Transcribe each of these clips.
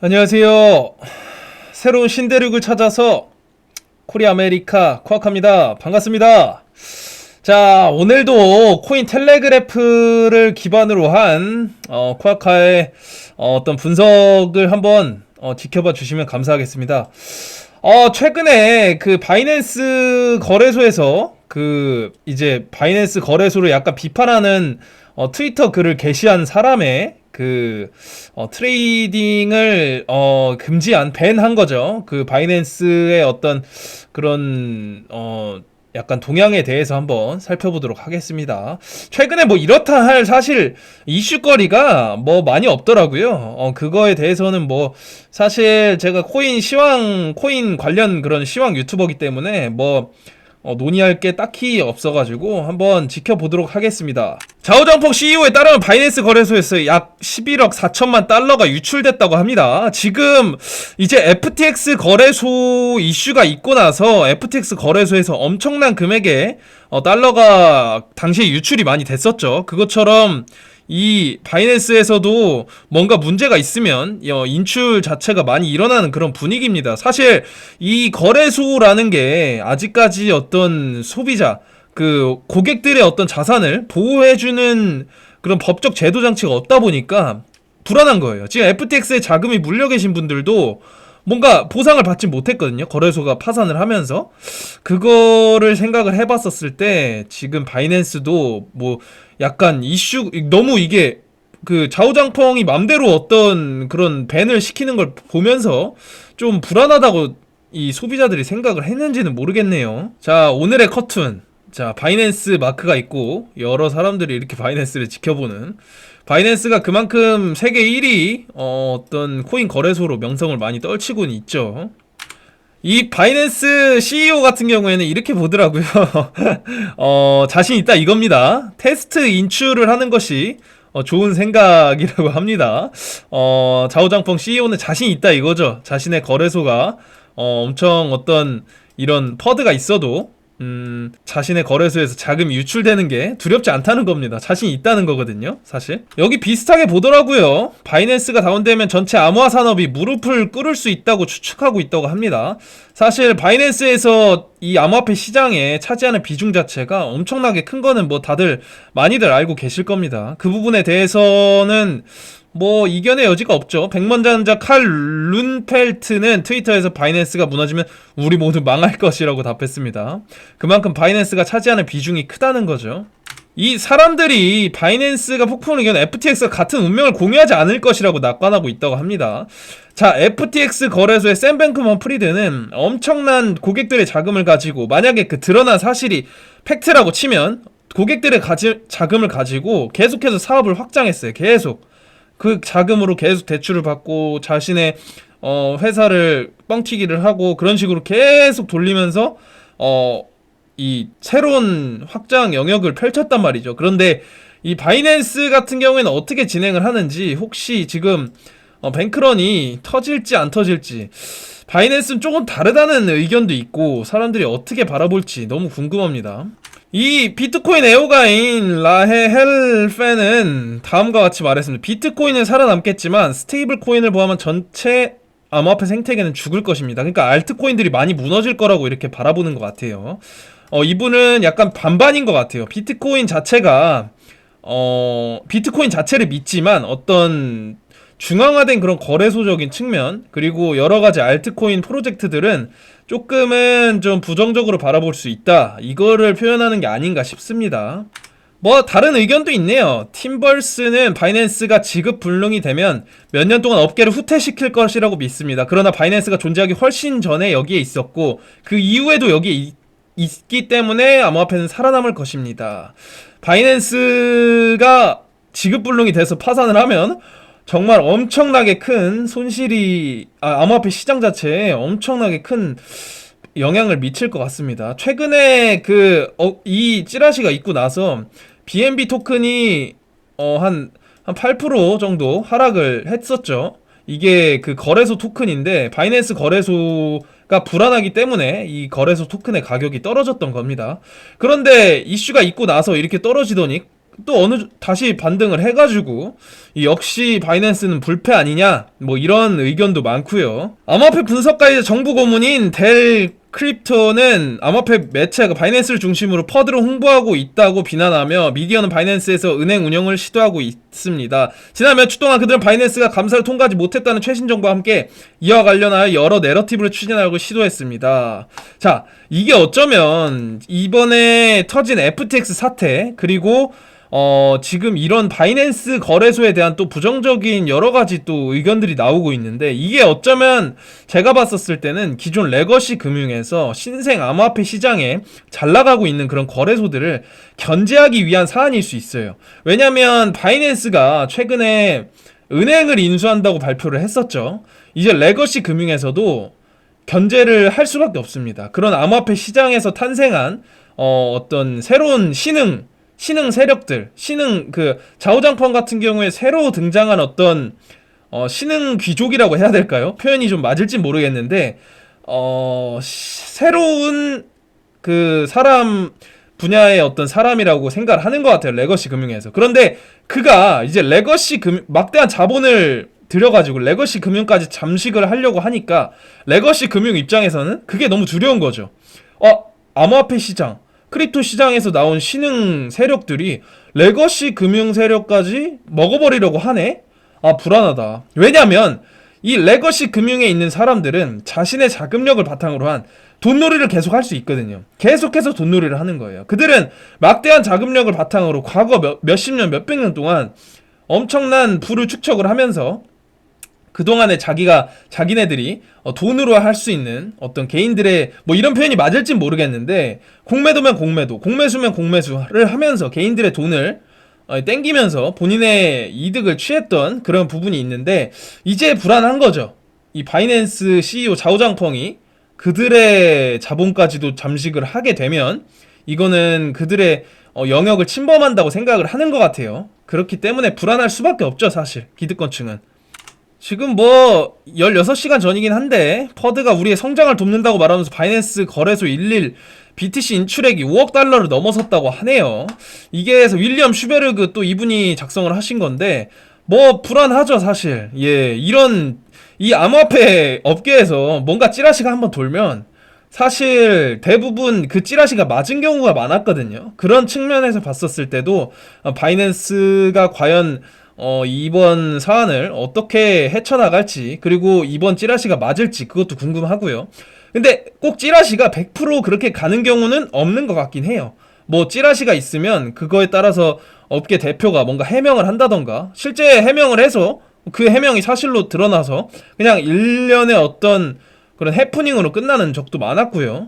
안녕하세요. 새로운 신대륙을 찾아서 코리아 아메리카 코아카입니다. 반갑습니다. 자, 오늘도 코인 텔레그래프를 기반으로 한 코아카의 어떤 분석을 한번 지켜봐 주시면 감사하겠습니다. 최근에 그 바이낸스 거래소에서 이제 바이낸스 거래소를 약간 비판하는 트위터 글을 게시한 사람의 트레이딩을 금지한 밴한 거죠. 그 바이낸스의 어떤 그런 약간 동향에 대해서 한번 살펴보도록 하겠습니다. 최근에 뭐 이렇다 할 사실 이슈거리가 뭐 많이 없더라고요. 그거에 대해서는 뭐 사실 제가 코인 관련 그런 시황 유튜버기 때문에 뭐 논의할 게 딱히 없어가지고 한번 지켜보도록 하겠습니다. 자오정폭 CEO에 따르면 바이낸스 거래소에서 약 11억 4천만 달러가 유출됐다고 합니다. 지금 이제 FTX 거래소 이슈가 있고 나서 FTX 거래소에서 엄청난 금액의 달러가 당시에 유출이 많이 됐었죠. 그것처럼 이 바이낸스에서도 뭔가 문제가 있으면 인출 자체가 많이 일어나는 그런 분위기입니다. 사실 이 거래소라는 게 아직까지 어떤 소비자, 고객들의 어떤 자산을 보호해주는 그런 법적 제도 장치가 없다 보니까 불안한 거예요. 지금 FTX에 자금이 물려 계신 분들도 뭔가 보상을 받지 못했거든요. 거래소가 파산을 하면서. 그거를 생각을 해봤었을 때 지금 바이낸스도 뭐 약간 너무 이게 좌우장펑이 맘대로 어떤 그런 밴을 시키는 걸 보면서 좀 불안하다고 이 소비자들이 생각을 했는지는 모르겠네요. 자, 오늘의 커튼. 자, 바이낸스 마크가 있고 여러 사람들이 이렇게 바이낸스를 지켜보는, 바이낸스가 그만큼 세계 1위 어떤 코인 거래소로 명성을 많이 떨치고는 있죠. 이 바이낸스 CEO 같은 경우에는 이렇게 보더라고요. 자신 있다 이겁니다. 테스트 인출을 하는 것이 좋은 생각이라고 합니다. 자오장펑 CEO는 자신 있다 이거죠. 자신의 거래소가 엄청 어떤 이런 퍼드가 있어도 자신의 거래소에서 자금이 유출되는 게 두렵지 않다는 겁니다. 자신이 있다는 거거든요, 사실. 여기 비슷하게 보더라고요. 바이낸스가 다운되면 전체 암호화 산업이 무릎을 꿇을 수 있다고 추측하고 있다고 합니다. 사실 바이낸스에서 이 암호화폐 시장에 차지하는 비중 자체가 엄청나게 큰 거는 뭐 많이들 알고 계실 겁니다. 그 부분에 대해서는 뭐 이견의 여지가 없죠. 백만장자 칼 룬펠트는 트위터에서 바이낸스가 무너지면 우리 모두 망할 것이라고 답했습니다. 그만큼 바이낸스가 차지하는 비중이 크다는 거죠. 이 사람들이 바이낸스가 폭풍을 이겨는 FTX가 같은 운명을 공유하지 않을 것이라고 낙관하고 있다고 합니다. 자, FTX 거래소의 샘 뱅크먼 프리드는 엄청난 고객들의 자금을 가지고, 만약에 드러난 사실이 팩트라고 치면 고객들의 자금을 가지고 계속해서 사업을 확장했어요. 계속. 그 자금으로 계속 대출을 받고 자신의 회사를 뻥튀기를 하고 그런 식으로 계속 돌리면서 이 새로운 확장 영역을 펼쳤단 말이죠. 그런데 이 바이낸스 같은 경우에는 어떻게 진행을 하는지, 혹시 지금 뱅크런이 터질지 안 터질지, 바이낸스는 조금 다르다는 의견도 있고 사람들이 어떻게 바라볼지 너무 궁금합니다. 이 비트코인 애호가인 라헤 헬펜은 다음과 같이 말했습니다. 비트코인은 살아남겠지만 스테이블 코인을 포함한 전체 암호화폐 생태계는 죽을 것입니다. 그러니까 알트코인들이 많이 무너질 거라고 이렇게 바라보는 것 같아요. 이분은 약간 반반인 것 같아요. 비트코인 자체를 믿지만 어떤 중앙화된 그런 거래소적인 측면, 그리고 여러가지 알트코인 프로젝트들은 조금은 좀 부정적으로 바라볼 수 있다, 이거를 표현하는 게 아닌가 싶습니다. 뭐 다른 의견도 있네요. 팀벌스는 바이낸스가 지급불능이 되면 몇 년 동안 업계를 후퇴시킬 것이라고 믿습니다. 그러나 바이낸스가 존재하기 훨씬 전에 여기에 있었고 그 이후에도 여기에 있기 때문에 암호화폐는 살아남을 것입니다. 바이낸스가 지급불능이 돼서 파산을 하면 정말 엄청나게 큰 손실이, 암호화폐 시장 자체에 엄청나게 큰 영향을 미칠 것 같습니다. 최근에 이 찌라시가 있고 나서 BNB 토큰이 한 8% 정도 하락을 했었죠. 이게 거래소 토큰인데 바이낸스 거래소가 불안하기 때문에 이 거래소 토큰의 가격이 떨어졌던 겁니다. 그런데 이슈가 있고 나서 이렇게 떨어지더니 또 다시 반등을 해가지고 역시 바이낸스는 불패 아니냐 뭐 이런 의견도 많고요. 암호화폐 분석가 이제 정부 고문인 델 크립토는 암호화폐 매체가 바이낸스를 중심으로 퍼드를 홍보하고 있다고 비난하며 미디어는 바이낸스에서 은행 운영을 시도하고 있습니다. 지난 몇 주 동안 그들은 바이낸스가 감사를 통과하지 못했다는 최신 정보와 함께 이와 관련하여 여러 내러티브를 추진하려고 시도했습니다. 자, 이게 어쩌면 이번에 터진 FTX 사태 그리고 지금 이런 바이낸스 거래소에 대한 또 부정적인 여러가지 또 의견들이 나오고 있는데, 이게 어쩌면 제가 봤었을 때는 기존 레거시 금융에서 신생 암호화폐 시장에 잘 나가고 있는 그런 거래소들을 견제하기 위한 사안일 수 있어요. 왜냐면 바이낸스가 최근에 은행을 인수한다고 발표를 했었죠. 이제 레거시 금융에서도 견제를 할 수밖에 없습니다. 그런 암호화폐 시장에서 탄생한 어떤 새로운 신흥 세력들, 좌우장펀 같은 경우에 새로 등장한 어떤 신흥 귀족이라고 해야 될까요? 표현이 좀 맞을지 모르겠는데 새로운 그 사람 분야의 어떤 사람이라고 생각을 하는 것 같아요. 레거시 금융에서. 그런데 그가 이제 레거시 금융 막대한 자본을 들여가지고 레거시 금융까지 잠식을 하려고 하니까 레거시 금융 입장에서는 그게 너무 두려운 거죠. 암호화폐 시장, 크립토 시장에서 나온 신흥 세력들이 레거시 금융 세력까지 먹어버리려고 하네? 불안하다. 왜냐면 이 레거시 금융에 있는 사람들은 자신의 자금력을 바탕으로 한 돈놀이를 계속 할 수 있거든요. 계속해서 돈놀이를 하는 거예요. 그들은 막대한 자금력을 바탕으로 과거 몇십 년, 몇백 년 동안 엄청난 부를 축적을 하면서 그동안에 자기네들이 돈으로 할 수 있는 어떤 개인들의 뭐 이런 표현이 맞을진 모르겠는데, 공매도면 공매도, 공매수면 공매수를 하면서 개인들의 돈을 땡기면서 본인의 이득을 취했던 그런 부분이 있는데, 이제 불안한 거죠. 이 바이낸스 CEO 자오장펑이 그들의 자본까지도 잠식을 하게 되면 이거는 그들의 영역을 침범한다고 생각을 하는 것 같아요. 그렇기 때문에 불안할 수밖에 없죠, 사실 기득권층은. 지금 뭐 16시간 전이긴 한데 퍼드가 우리의 성장을 돕는다고 말하면서 바이낸스 거래소 11 BTC 인출액이 5억 달러를 넘어섰다고 하네요. 이게 윌리엄 슈베르그 또 이분이 작성을 하신 건데, 뭐 불안하죠 사실. 예, 이 암호화폐 업계에서 뭔가 찌라시가 한번 돌면 사실 대부분 그 찌라시가 맞은 경우가 많았거든요. 그런 측면에서 봤었을 때도 바이낸스가 과연 이번 사안을 어떻게 헤쳐나갈지, 그리고 이번 찌라시가 맞을지 그것도 궁금하고요. 근데 꼭 찌라시가 100% 그렇게 가는 경우는 없는 것 같긴 해요. 뭐 찌라시가 있으면 그거에 따라서 업계 대표가 뭔가 해명을 한다던가, 실제 해명을 해서 그 해명이 사실로 드러나서 그냥 일련의 어떤 그런 해프닝으로 끝나는 적도 많았고요.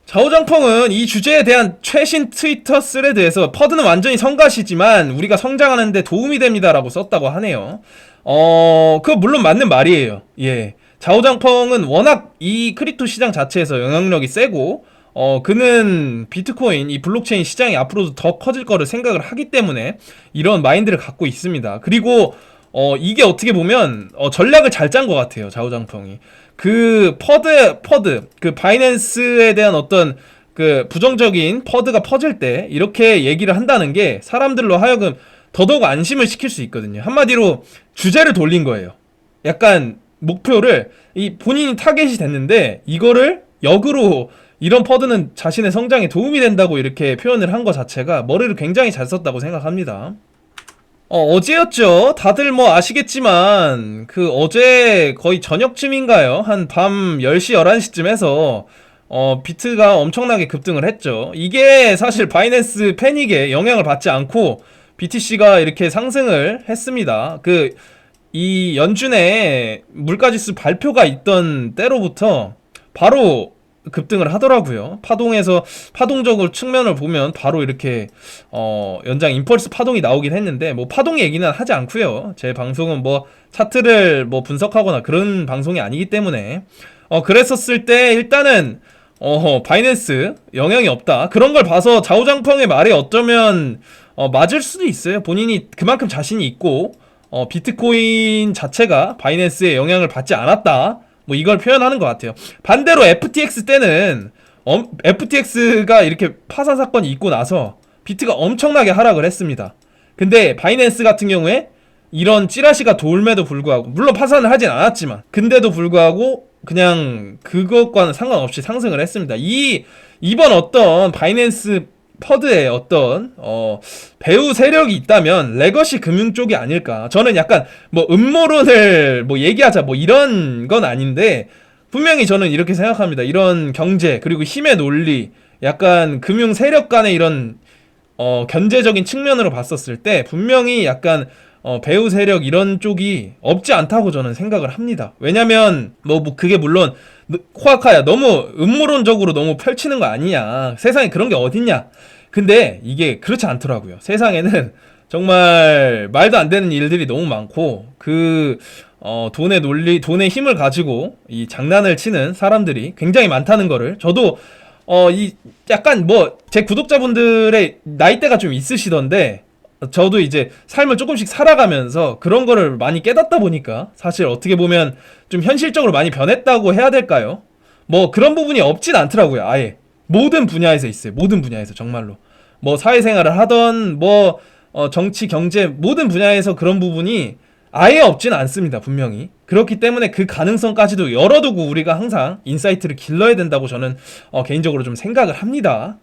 자오장펑은 이 주제에 대한 최신 트위터 스레드에서 퍼드는 완전히 성가시지만 우리가 성장하는데 도움이 됩니다라고 썼다고 하네요. 그거 물론 맞는 말이에요. 예. 자오장펑은 워낙 이 크립토 시장 자체에서 영향력이 세고, 그는 비트코인, 이 블록체인 시장이 앞으로도 더 커질 거를 생각을 하기 때문에 이런 마인드를 갖고 있습니다. 그리고 이게 어떻게 보면 전략을 잘 짠 것 같아요, 자오장펑이. 그 퍼드 그 바이낸스에 대한 어떤 그 부정적인 퍼드가 퍼질 때 이렇게 얘기를 한다는 게 사람들로 하여금 더더욱 안심을 시킬 수 있거든요. 한마디로 주제를 돌린 거예요. 약간 목표를, 이 본인이 타겟이 됐는데 이거를 역으로 이런 퍼드는 자신의 성장에 도움이 된다고 이렇게 표현을 한 것 자체가 머리를 굉장히 잘 썼다고 생각합니다. 어제였죠. 다들 뭐 아시겠지만 그 어제 거의 저녁쯤인가요? 한 밤 10시, 11시쯤에서 비트가 엄청나게 급등을 했죠. 이게 사실 바이낸스 패닉에 영향을 받지 않고 BTC가 이렇게 상승을 했습니다. 이 연준에 물가지수 발표가 있던 때로부터 바로 급등을 하더라고요. 파동적으로 측면을 보면 바로 이렇게 연장 임펄스 파동이 나오긴 했는데, 뭐 파동 얘기는 하지 않고요. 제 방송은 뭐 차트를 뭐 분석하거나 그런 방송이 아니기 때문에 그랬었을 때 일단은 바이낸스 영향이 없다, 그런 걸 봐서 자오장펑의 말에 어쩌면 맞을 수도 있어요. 본인이 그만큼 자신이 있고 비트코인 자체가 바이낸스의 영향을 받지 않았다, 뭐 이걸 표현하는 것 같아요. 반대로 FTX 때는 FTX가 이렇게 파산 사건이 있고 나서 비트가 엄청나게 하락을 했습니다. 근데 바이낸스 같은 경우에 이런 찌라시가 돌매도 불구하고, 물론 파산을 하진 않았지만 근데도 불구하고 그냥 그것과는 상관없이 상승을 했습니다. 이번 어떤 바이낸스 퍼드의 어떤 배후 세력이 있다면 레거시 금융 쪽이 아닐까. 저는 약간 뭐 음모론을 뭐 얘기하자 뭐 이런 건 아닌데, 분명히 저는 이렇게 생각합니다. 이런 경제 그리고 힘의 논리, 약간 금융 세력 간의 이런 견제적인 측면으로 봤었을 때 분명히 약간 배후 세력 이런 쪽이 없지 않다고 저는 생각을 합니다. 왜냐면 뭐 그게 물론 코아카야 너무 음모론적으로 너무 펼치는 거 아니냐, 세상에 그런 게 어딨냐. 근데 이게 그렇지 않더라고요. 세상에는 정말 말도 안 되는 일들이 너무 많고, 돈의 논리, 돈의 힘을 가지고 이 장난을 치는 사람들이 굉장히 많다는 거를, 저도 이 약간 뭐 제 구독자분들의 나이대가 좀 있으시던데, 저도 이제 삶을 조금씩 살아가면서 그런 거를 많이 깨닫다 보니까 사실 어떻게 보면 좀 현실적으로 많이 변했다고 해야 될까요? 뭐 그런 부분이 없진 않더라고요. 아예 모든 분야에서 있어요. 모든 분야에서 정말로 뭐 사회생활을 하던 뭐 정치 경제 모든 분야에서 그런 부분이 아예 없진 않습니다. 분명히. 그렇기 때문에 그 가능성까지도 열어두고 우리가 항상 인사이트를 길러야 된다고 저는 개인적으로 좀 생각을 합니다.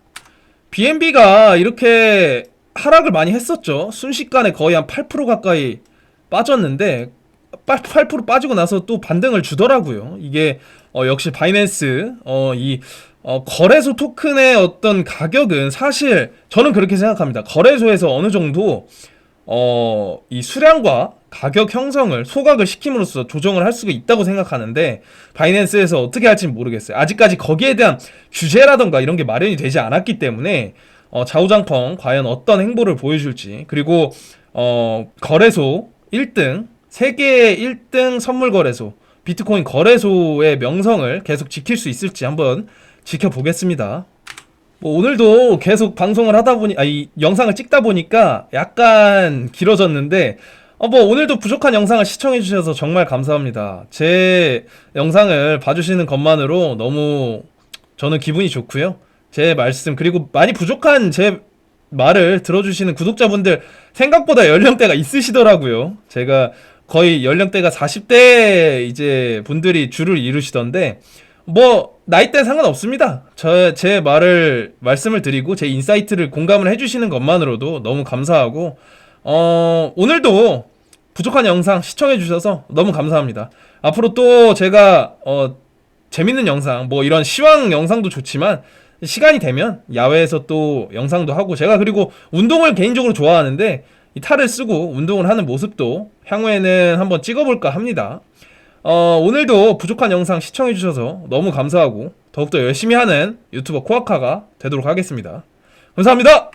BNB가 이렇게 하락을 많이 했었죠. 순식간에 거의 한 8% 가까이 빠졌는데 8% 빠지고 나서 또 반등을 주더라고요. 이게 역시 바이낸스 이 거래소 토큰의 어떤 가격은 사실 저는 그렇게 생각합니다. 거래소에서 어느 정도 이 수량과 가격 형성을 소각을 시킴으로써 조정을 할 수가 있다고 생각하는데, 바이낸스에서 어떻게 할지는 모르겠어요. 아직까지 거기에 대한 규제라던가 이런 게 마련이 되지 않았기 때문에 좌우장펑 과연 어떤 행보를 보여줄지, 그리고 거래소 1등, 세계의 1등 선물 거래소 비트코인 거래소의 명성을 계속 지킬 수 있을지 한번 지켜보겠습니다. 뭐 오늘도 계속 방송을 하다 보니, 이 영상을 찍다 보니까 약간 길어졌는데, 뭐 오늘도 부족한 영상을 시청해주셔서 정말 감사합니다. 제 영상을 봐주시는 것만으로 너무 저는 기분이 좋고요. 제 말씀, 그리고 많이 부족한 제 말을 들어주시는 구독자분들 생각보다 연령대가 있으시더라고요. 제가 거의 연령대가 40대 이제 분들이 줄을 이루시던데, 뭐 나이대 상관없습니다. 제 말씀을 드리고 제 인사이트를 공감을 해주시는 것만으로도 너무 감사하고, 오늘도 부족한 영상 시청해주셔서 너무 감사합니다. 앞으로 또 제가 재밌는 영상, 뭐 이런 시황 영상도 좋지만 시간이 되면 야외에서 또 영상도 하고, 제가 그리고 운동을 개인적으로 좋아하는데 이 탈을 쓰고 운동을 하는 모습도 향후에는 한번 찍어볼까 합니다. 오늘도 부족한 영상 시청해주셔서 너무 감사하고 더욱더 열심히 하는 유튜버 코아카가 되도록 하겠습니다. 감사합니다.